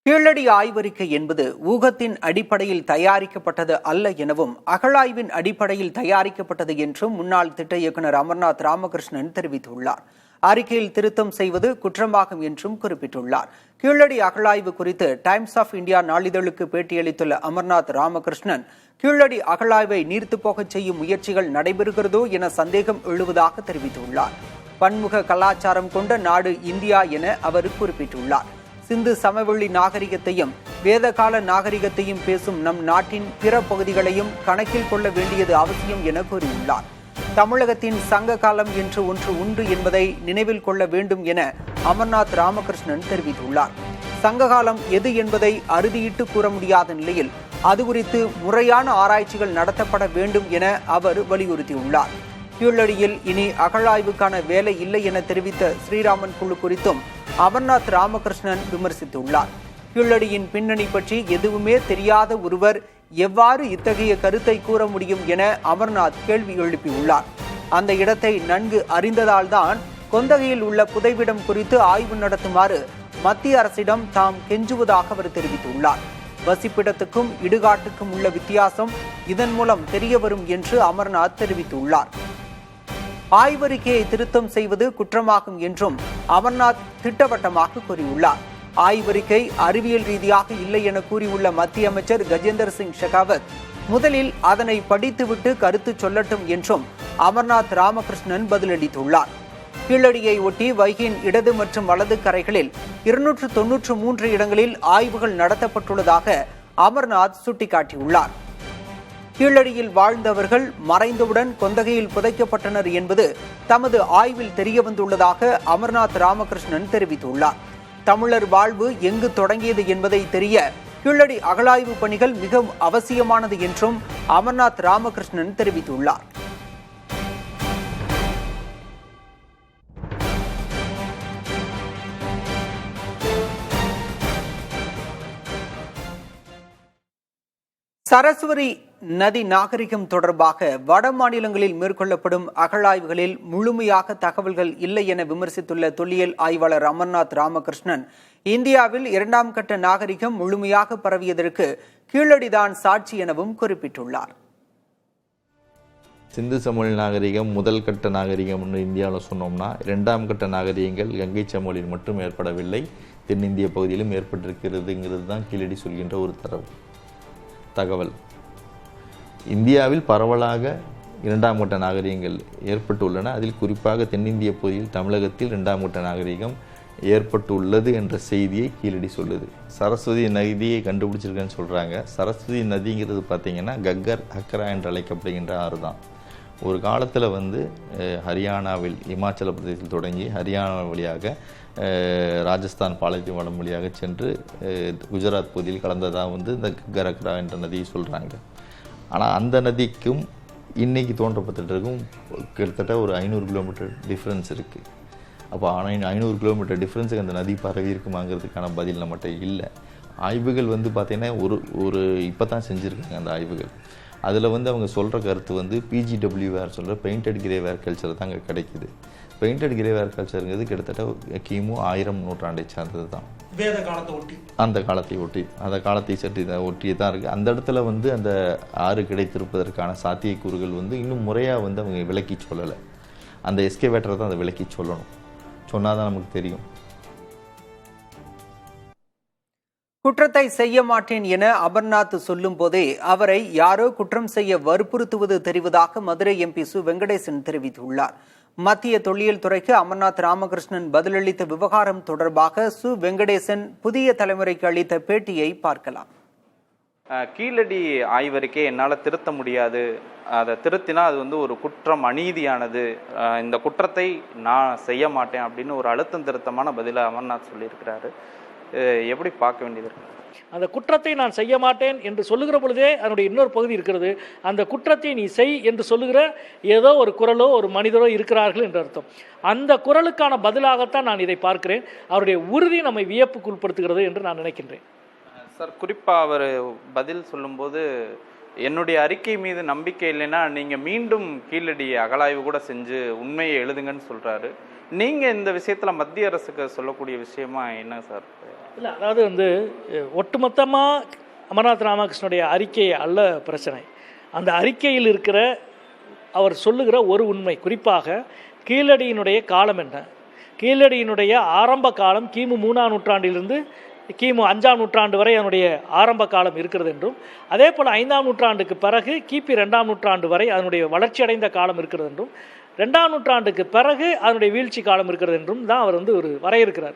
கீழடி ஆய்வறிக்கை என்பது ஊகத்தின் அடிப்படையில் தயாரிக்கப்பட்டது அல்ல எனவும் அகழாய்வின் அடிப்படையில் தயாரிக்கப்பட்டது என்றும் முன்னாள் திட்ட இயக்குநர் அமர்நாத் ராமகிருஷ்ணன் தெரிவித்துள்ளார். அறிக்கையில் திருத்தம் செய்வது குற்றமாகும் என்றும் குறிப்பிட்டுள்ளார். கீழடி அகழாய்வு குறித்து டைம்ஸ் ஆஃப் இந்தியா நாளிதழுக்கு பேட்டியளித்துள்ள அமர்நாத் ராமகிருஷ்ணன், கீழடி அகழாய்வை நீர்த்துப் போகச் செய்யும் முயற்சிகள் நடைபெறுகிறதோ என சந்தேகம் எழுவதாக தெரிவித்துள்ளார். பன்முக கலாச்சாரம் கொண்ட நாடு இந்தியா என அவர் குறிப்பிட்டுள்ளார். சிந்து சமவெளி நாகரிகத்தையும் வேதகால நாகரிகத்தையும் பேசும் நம் நாட்டின் பிற பகுதிகளையும் கணக்கில் கொள்ள வேண்டியது அவசியம் என கூறியுள்ளார். தமிழகத்தின் சங்க காலம் என்று ஒன்று உண்டு என்பதை நினைவில் கொள்ள வேண்டும் என அமர்நாத் ராமகிருஷ்ணன் தெரிவித்துள்ளார். சங்ககாலம் எது என்பதை அறுதியிட்டு கூற முடியாத நிலையில் அது குறித்து முறையான ஆராய்ச்சிகள் நடத்தப்பட வேண்டும் என அவர் வலியுறுத்தியுள்ளார். கீழடியில் இனி அகழாய்வுக்கான வேலை இல்லை என தெரிவித்த ஸ்ரீராமன் குழு குறித்தும் அமர்நாத் ராமகிருஷ்ணன் விமர்சித்துள்ளார். கீழடியின் பின்னணி பற்றி எதுவுமே தெரியாத ஒருவர் எவ்வாறு இத்தகைய கருத்தை கூற முடியும் என அமர்நாத் கேள்வி எழுப்பியுள்ளார். அந்த இடத்தை நன்கு அறிந்ததால்தான் கொந்தகையில் உள்ள புதைவிடம் குறித்து ஆய்வு நடத்துமாறு மத்திய அரசிடம் தாம் கெஞ்சுவதாக அவர் தெரிவித்துள்ளார். வசிப்பிடத்துக்கும் இடுகாட்டுக்கும் உள்ள வித்தியாசம் இதன் மூலம் தெரியவரும் என்று அமர்நாத் தெரிவித்துள்ளார். ஆய்வறிக்கையை திருத்தம் செய்வது குற்றமாகும் என்றும் அமர்நாத் திட்டவட்டமாக கூறியுள்ளார். ஆய்வறிக்கை அறிவியல் ரீதியாக இல்லை என கூறியுள்ள மத்திய அமைச்சர் கஜேந்திர சிங் ஷெகாவத், முதலில் அதனை படித்துவிட்டு கருத்து சொல்லட்டும் என்றும் அமர்நாத் ராமகிருஷ்ணன் பதிலளித்துள்ளார். கீழடியை ஒட்டி வைகையின் இடது மற்றும் வலது கரைகளில் 293 இடங்களில் ஆய்வுகள் நடத்தப்பட்டுள்ளதாக அமர்நாத் சுட்டிக்காட்டியுள்ளார். கீழடியில் வாழ்ந்தவர்கள் மறைந்தவுடன் கொந்தகையில் புதைக்கப்பட்டனர் என்பது தமது ஆய்வில் தெரியவந்துள்ளதாக அமர்நாத் ராமகிருஷ்ணன் தெரிவித்துள்ளார். தமிழர் வாழ்வு எங்கு தொடங்கியது என்பதை தெரிய கீழடி அகழாய்வு பணிகள் மிக அவசியமானது என்றும் அமர்நாத் ராமகிருஷ்ணன் தெரிவித்துள்ளார். சரஸ்வதி நதி நாகரிகம் தொடர்பாக வட மாநிலங்களில் மேற்கொள்ளப்படும் அகழாய்வுகளில் முழுமையாக தகவல்கள் இல்லை என விமர்சித்துள்ள தொல்லியல் ஆய்வாளர் அமர்நாத் ராமகிருஷ்ணன், இந்தியாவில் 2ஆம் கட்ட நாகரிகம் முழுமையாக பரவியதற்கு கீழடிதான் சாட்சி எனவும் குறிப்பிட்டுள்ளார். சிந்து சமவெளி நாகரிகம் முதல் கட்ட நாகரிகம்னு இந்தியாவில் சொன்னோம்னா, 2ஆம் கட்ட நாகரிகங்கள் கங்கை சமவெளியில் மட்டும் ஏற்படவில்லை, தென்னிந்திய பகுதியிலும் ஏற்பட்டிருக்கிறதுங்கிறது தான் கீழடி சொல்கின்ற ஒரு தகவல். இந்தியாவில் பரவலாக 2ஆம் கட்ட நாகரிகங்கள் ஏற்பட்டுள்ளன. அதில் குறிப்பாக தென்னிந்திய பகுதியில் தமிழகத்தில் 2ஆம் கட்ட நாகரிகம் ஏற்பட்டுள்ளது என்ற செய்தியை கீழடி சொல்லுது. சரஸ்வதி நதியை கண்டுபிடிச்சிருக்கேன்னு சொல்கிறாங்க. சரஸ்வதி நதிங்கிறது பார்த்திங்கன்னா கக்கர் ஹக்ரா என்று அழைக்கப்படுகின்ற ஆறு தான். ஒரு காலத்தில் ஹரியானாவில் இமாச்சல பிரதேசத்தில் தொடங்கி ஹரியானா வழியாக ராஜஸ்தான் பாலைவனம் வழியாக சென்று குஜராத் பகுதியில் கலந்ததாக இந்த கக்கர் ஹக்ரா என்ற நதியை சொல்கிறாங்க. ஆனால் அந்த நதிக்கும் இன்றைக்கி தோன்றப்பட்டுருக்கும் கிட்டத்தட்ட ஒரு 500 கிலோமீட்டர் டிஃப்ரென்ஸ் இருக்குது. அப்போ 500 கிலோமீட்டர் டிஃப்ரென்ஸுக்கு அந்த நதி பரவி இருக்குமாங்கிறதுக்கான பதில் நம்மகிட்ட இல்லை. ஆய்வுகள் பார்த்திங்கன்னா ஒரு இப்போ தான் செஞ்சுருக்காங்க அந்த ஆய்வுகள். அதில் அவங்க சொல்கிற கருத்து பிஜிடபிள்யூஆர் சொல்கிற பெயிண்டட் கிரேவேர் கல்ச்சர் தான் அங்கே கிடைக்குது. பெயிண்டட் கிரேவேர் கல்ச்சருங்கிறது கிட்டத்தட்ட கிமு 1000 நூற்றாண்டை சார்ந்தது தான். வேத காலத்தை ஒட்டி, அந்த காலத்தை ஒட்டி, அந்த காலத்தை சற்றி ஒட்டியே தான் இருக்குது. அந்த இடத்துல அந்த ஆறு கிடைத்திருப்பதற்கான சாத்தியக்கூறுகள் இன்னும் முறையாக அவங்க விளக்கி சொல்லலை. அந்த எஸ்கேவேட்டரை தான் அதை விளக்கி சொல்லணும். சொன்னால் தான் நமக்கு தெரியும். குற்றத்தை செய்ய மாட்டேன் என அமர்நாத் சொல்லும் போதே அவரை யாரோ குற்றம் செய்ய வற்புறுத்துவது தெரிவதாக மதுரை எம்பி சு வெங்கடேசன் தெரிவித்துள்ளார். மத்திய தொல்லியல் துறைக்கு அமர்நாத் ராமகிருஷ்ணன் பதிலளித்த விவகாரம் தொடர்பாக சு வெங்கடேசன் புதிய தலைமுறைக்கு அளித்த பேட்டியை பார்க்கலாம். கீழடி ஆய்வறிக்கை என்னால் திருத்த முடியாது, அதை திருத்தினா அது ஒரு குற்றம், அநீதியானது, இந்த குற்றத்தை நான் செய்ய மாட்டேன் அப்படின்னு ஒரு அழுத்தம் திருத்தமான பதிலை அமர்நாத் சொல்லியிருக்கிறாரு. எப்படி பார்க்க வேண்டியது இருக்கு? அந்த குற்றத்தை நான் செய்ய மாட்டேன் என்று சொல்லுகிற பொழுதே அதனுடைய இன்னொரு பகுதி இருக்கிறது. அந்த குற்றத்தை நீ செய் என்று சொல்லுகிற ஏதோ ஒரு குரலோ ஒரு மனிதரோ இருக்கிறார்கள் என்று அர்த்தம். அந்த குரலுக்கான பதிலாகத்தான் நான் இதை பார்க்கிறேன். அவருடைய உறுதி நம்மை வியப்புக்கு உட்படுத்துகிறது என்று நான் நினைக்கின்றேன். சார், குறிப்பாக அவர் பதில் சொல்லும்போது, என்னுடைய அறிக்கை மீது நம்பிக்கை இல்லைன்னா நீங்கள் மீண்டும் கீழடி அகழாய்வு கூட செஞ்சு உண்மையை எழுதுங்கன்னு சொல்கிறாரு. நீங்கள் இந்த விஷயத்தில் மத்திய அரசுக்கு சொல்லக்கூடிய விஷயமா என்ன சார்? இல்லை, அதாவது ஒட்டுமொத்தமாக அமர்நாத் ராமகிருஷ்ணனுடைய அறிக்கை அல்ல பிரச்சனை. அந்த அறிக்கையில் இருக்கிற அவர் சொல்லுகிற ஒரு உண்மை, குறிப்பாக கீழடியினுடைய காலம் என்ன, கீழடியினுடைய ஆரம்ப காலம் கிமு 3ஆம் நூற்றாண்டிலிருந்து கிமு 5ஆம் நூற்றாண்டு வரை அதனுடைய ஆரம்ப காலம் இருக்கிறது என்றும், அதே போல் 5ஆம் நூற்றாண்டுக்கு பிறகு கிபி 2ஆம் நூற்றாண்டு வரை அதனுடைய வளர்ச்சியடைந்த காலம் இருக்கிறது என்றும், 2ஆம் நூற்றாண்டுக்கு பிறகு அதனுடைய வீழ்ச்சி காலம் இருக்கிறது என்றும் தான் அவர் ஒரு வரையறுக்கிறார்.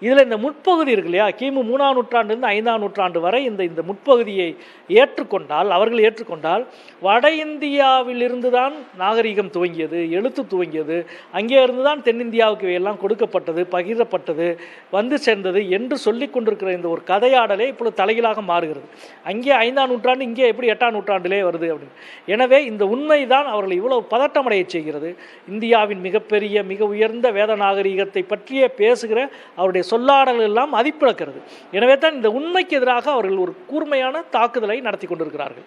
இதில் இந்த முற்பகுதி இருக்கு இல்லையா, கிமு 3ஆம் நூற்றாண்டிலிருந்து 5ஆம் நூற்றாண்டு வரை இந்த முற்பகுதியை அவர்கள் ஏற்றுக்கொண்டால் வட இந்தியாவிலிருந்து தான் நாகரிகம் துவங்கியது, எழுத்து துவங்கியது, அங்கே இருந்து தான் தென்னிந்தியாவுக்கு எல்லாம் கொடுக்கப்பட்டது, பகிரப்பட்டது, வந்து சேர்ந்தது என்று சொல்லிக் கொண்டிருக்கிற இந்த ஒரு கதையாடலே இப்பொழுது தலைகீழாக மாறுகிறது. அங்கே 5ஆம் நூற்றாண்டு, இங்கே எப்படி 8ஆம் நூற்றாண்டிலே வருது அப்படின்னு. எனவே இந்த உண்மைதான் அவர்களை இவ்வளவு பதட்டமடைய செய்கிறது. இந்தியாவின் மிக உயர்ந்த வேத நாகரிகத்தை பற்றியே பேசுகிற அவருடைய சொல்லாடல்கள் எல்லாம் மதிப்பிழக்கிறது. எனவே தான் இந்த உண்மைக்கு எதிராக அவர்கள் ஒரு கூர்மையான தாக்குதலை நடத்தி கொண்டிருக்கிறார்கள்.